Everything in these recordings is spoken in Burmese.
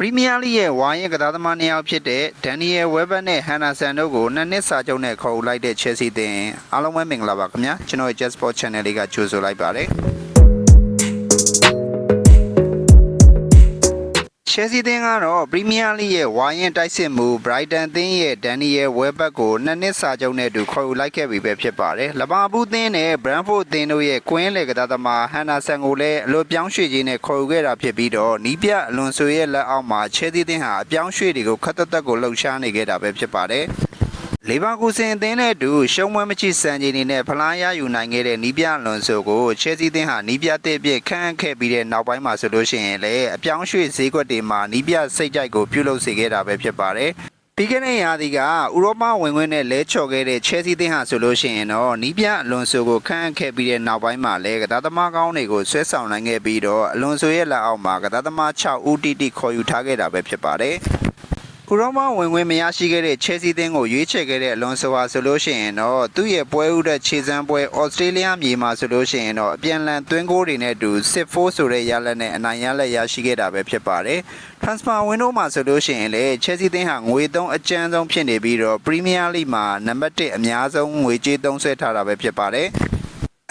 ပရီးမီးယားလိရဲ့ဝါရင်ကစားသမားနှစ်ယောက်ဖြစ်တဲ့ဒန်နီယယ်ဝဲဘတ်နဲ့ဟန်နာဆန်တို့ကိုနှစ်နှစ်စာချုပ်နဲ့ခေါ်ယူလိုက်တဲ့ချယ်ဆီအသင်းအားလုံးပဲမင်္ဂလာပါခင်ဗျာကျွန်တော်ရဲ့ Jet Sport Channel လေးကကြိုဆိုလိုက်ပါတယ်ချယ်ဆီအသင်းကတော့ပရီးမီးယားလိရဲ့ဝါရင်တိုက်စစ်မှုဘရိုက်တန်အသင်းရဲ့ဒန်နီယယ်ဝဲဘတ်ကိုနှစ်နှစ်စာချုပ်နဲ့အတူခေါ်ယူလိုက်ခဲ့ပြီပဲဖြစ်ပါတယ်လဘာပူးအသင်းနဲ့ဘရန်ဖို့အသင်းတို့ရဲ့ကွင်းလေကစားသမားဟန်နာဆန်ကိုလည်းအလွတ်ပြောင်းရွှေ့ခြင်းနဲ့ခေါ်ယူခဲ့တာဖြစ်ပြီးတော့နီးပြအလွန်ဆိုရဲ့လက်အောက်မှာချယ်ဆီအသင်းဟာအပြောင်းရွှေ့တွေကိုခက်သက်သက်ကိုလှုပ်ရှားနေခဲ့တာပဲဖြစ်ပါတယ်လေဘာကူဆင်အသင်းနဲ့အတူရှုံးမွဲမချစံချိန်တွေနဲ့ဖလားရယူနိုင်ခဲ့တဲ့နီးပြအလွန်ဆိုကိုချယ်ဆီအသင်းဟာနီးပြတဲ့အဖြစ်ခန့်အပ်ခဲ့ပြီးတဲ့နောက်ပိုင်းမှာဆိုလို့ရှိရင်လည်းအပြောင်းရွှေ့ဈေးကွက်တွေမှာနီးပြစိတ်ကြိုက်ကိုပြုလုပ်စေခဲ့တာပဲဖြစ်ပါတယ်ပြီးခဲ့တဲ့ရာသီကဥရောပဝင်ခွင့်နဲ့လဲချော်ခဲ့တဲ့ချယ်ဆီအသင်းဟာဆိုလို့ရှိရင်တော့နီးပြအလွန်ဆိုကိုခန့်အပ်ခဲ့ပြီးတဲ့နောက်ပိုင်းမှာလည်းကစားသမားကောင်းတွေကိုဆွဲဆောင်နိုင်ခဲ့ပြီးတော့အလွန်ဆိုရဲ့လက်အောက်မှာကစားသမား6ဦးတိခေါ်ယူထားခဲ့တာပဲဖြစ်ပါတယ်ဥရောပဝင်ခွင့်မရရှိခဲ့တဲ့ချယ်ဆီအသင်းကိုရွေးချယ်ခဲ့တဲ့အလွန်ဆိုဟာဆိုလို့ရှိရင်တော့သူ့ရဲ့ပွဲဥတဲ့ခြေစမ်းပွဲဩစတြေးလျမြေမှာဆိုလို့ရှိရင်တော့အပြန်လန်သွင်းကိုတွေနဲ့အတူ6-4ဆိုတဲ့ရလဒ်နဲ့အနိုင်ရလက်ရရှိခဲ့တာပဲဖြစ်ပါတယ်။ Transfer window မှာဆိုလို့ရှိရင်လည်းချယ်ဆီအသင်းဟာငွေသုံးအကျန်းဆုံးဖြစ်နေပြီးတော့ Premier League မှာနံပါတ်1အများဆုံးငွေကြေးသုံးစွဲထားတာပဲဖြစ်ပါတယ်။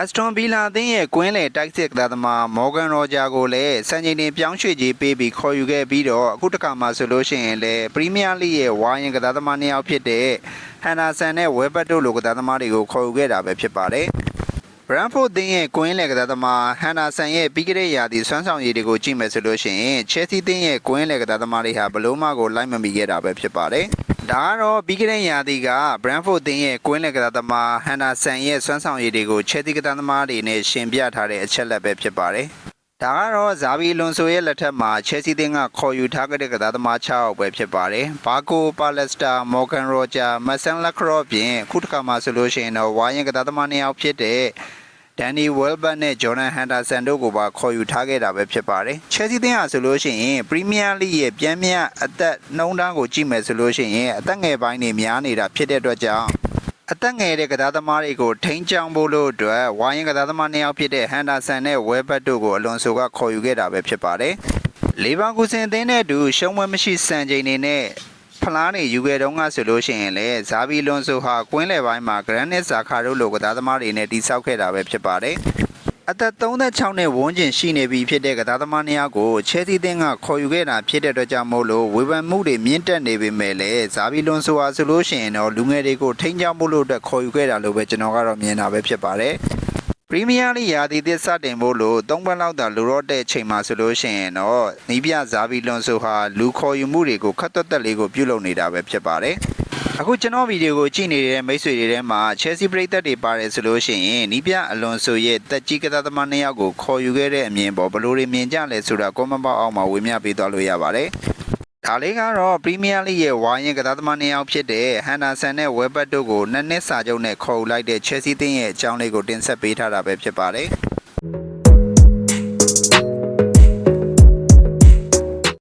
အက်စတွန်ဗီလာအသင်းရဲ့ကွင်းလေတိုက်စစ်ကစားသမားမော်ဂန်ရောဂျာကိုလည်းစံချိန်တင်ပြောင်းရွှေ့ကြေးပေးပြီးခေါ်ယူခဲ့ပြီးတော့အခုတစ်ခါမှဆိုလို့ရှိရင်လည်းပရီးမီးယားလိရဲ့ဝါရင်ကစားသမားနှစ်ယောက်ဖြစ်တဲ့ဟန်နာဆန်နဲ့ဝဲဘတ်တို့လိုကစားသမားတွေကိုခေါ်ယူခဲ့တာပဲဖြစ်ပါတယ်ဘရန်ဖို့အသင်းရဲ့ကွင်းလေကစားသမားဟန်နာဆန်ရဲ့ပြီးခဲ့တဲ့ရာသီစွမ်းဆောင်ရည်တွေကိုကြည့်မယ်ဆိုလို့ရှိရင်ချယ်ဆီအသင်းရဲ့ကွင်းလေကစားသမားတွေဟာဘလို့မှကိုလိုက်မမီခဲ့တာပဲဖြစ်ပါတယ်ဒါကတော့ပြီးခဲ့တဲ့ရာသီကဘရန်ဖို့အသင်းရဲ့ကွင်းလေကစားသမားဟန်နာဆန်ရဲ့စွမ်းဆောင်ရည်တွေကိုချယ်ဆီကစားသမားတွေနဲ့ရှင်ပြထားတဲ့အချက်လက်ပဲဖြစ်ပါတယ်ဒါကတော့ဇာဗီလွန်ဆိုရဲ့လက်ထက်မှာချယ်ဆီအသင်းကခေါ်ယူထားခဲ့တဲ့ကစားသမား6ယောက်ပဲဖြစ်ပါတယ်။ဘာကိုပါလက်စတာမော်ဂန်ရောဂျာမက်ဆန်လက်ခရော့ပြင်အခုတစ်ခါမှဆိုလို့ရှိရင်တော့ဝါရင်ကစားသမား2ယောက်ဖြစ်တဲ့ဒန်နီဝဲလ်ဘတ်နဲ့ဂျော်ဒန်ဟန်ဒါဆန်တို့ကိုပါခေါ်ယူထားခဲ့တာပဲဖြစ်ပါတယ်။ချယ်ဆီအသင်းဟာဆိုလို့ရှိရင်ပရီးမီးယားလိရဲ့ပြန်မြအသက်နှုန်းတန်းကိုကြည့်မယ်ဆိုလို့ရှိရင်အသက်ငယ်ပိုင်းတွေများနေတာဖြစ်တဲ့အတွက်ကြောင့်အသက်ငယ်တဲ့ကစားသမားတွေကိုထိန်းချောင်းဖို့လို့အတွက်ဝါရင်ကစားသမား2ယောက်ဖြစ်တဲ့ဟန်ဒါဆန်နဲ့ဝဲဘတ်တို့ကိုအလွန်ဆိုကခေါ်ယူခဲ့တာပဲဖြစ်ပါတယ်။လေဘာကူဆင်အသင်းနဲ့အတူရှုံးမွဲမရှိစံချိန်တွေနဲ့ဖလားနေယူခဲ့တော့ငါဆိုလို့ရှိရင်လည်းဇာဗီလွန်ဆိုဟာကွင်းလယ်ပိုင်းမှာဂရန်နစ်ဇာခါတို့လိုကစားသမားတွေနဲ့တိစောက်ခဲ့တာပဲဖြစ်ပါတယ်။အသက်36နဲ့ဝန်းကျင်ရှိနေပြီဖြစ်တဲ့ကစားသမား2ယောက်ကိုချယ်ဆီအသင်းကခေါ်ယူခဲ့တာဖြစ်တဲ့အတွက်ကြောင့်မို့လို့ဝေဖန်မှုတွေမြင့်တက်နေပေမဲ့လည်းဇာဗီလွန်ဆိုဟာဆိုလို့ရှိရင်တော့လူငယ်တွေကိုထိန်းချောင်းဖို့လို့အတွက်ခေါ်ယူခဲ့တာလို့ပဲကျွန်တော်ကတော့မြင်တာပဲဖြစ်ပါတယ်။ပရီးမီးယားလိရာသီသစ်စတင်ဖို့လို့3ပတ်လောက်သာလိုတော့တဲ့အချိန်မှာဆိုလို့ရှိရင်တော့နီးပြဇာဗီလွန်ဆိုဟာလူခေါ်ယူမှုတွေကိုခက်သွက်သက်လေးကိုပြုလုပ်နေတာပဲဖြစ်ပါတယ်။အခုကျွန်တော်ဗီဒီယိုကိုကြည့်နေတဲ့မိတ်ဆွေတွေထဲမှာချယ်ဆီပရိသတ်တွေပါတယ်ဆိုလို့ရှိရင်နီးပြအလွန်ဆိုရဲ့တက်ကြီးကစားသမား2ယောက်ကိုခေါ်ယူခဲ့တဲ့အမြင်ပေါ်ဘယ်လိုတွေမြင်ကြလဲဆိုတာကွန်မန့်ဘောက်အောက်မှာဝေမျှပေးသွားလို့ရပါတယ်။ဒါလေးကတော့ပရီးမီးယားလိရဲ့ဝါရင်ကစားသမား2ယောက်ဖြစ်တဲ့ဟန်နာဆန်နဲ့ဝဲဘတ်တို့ကိုနှစ်နှစ်စာချုပ်နဲ့ခေါ်ယူလိုက်တဲ့ချယ်ဆီအသင်းရဲ့အကြောင်းလေးကိုတင်ဆက်ပေးထားတာပဲဖြစ်ပါတယ်။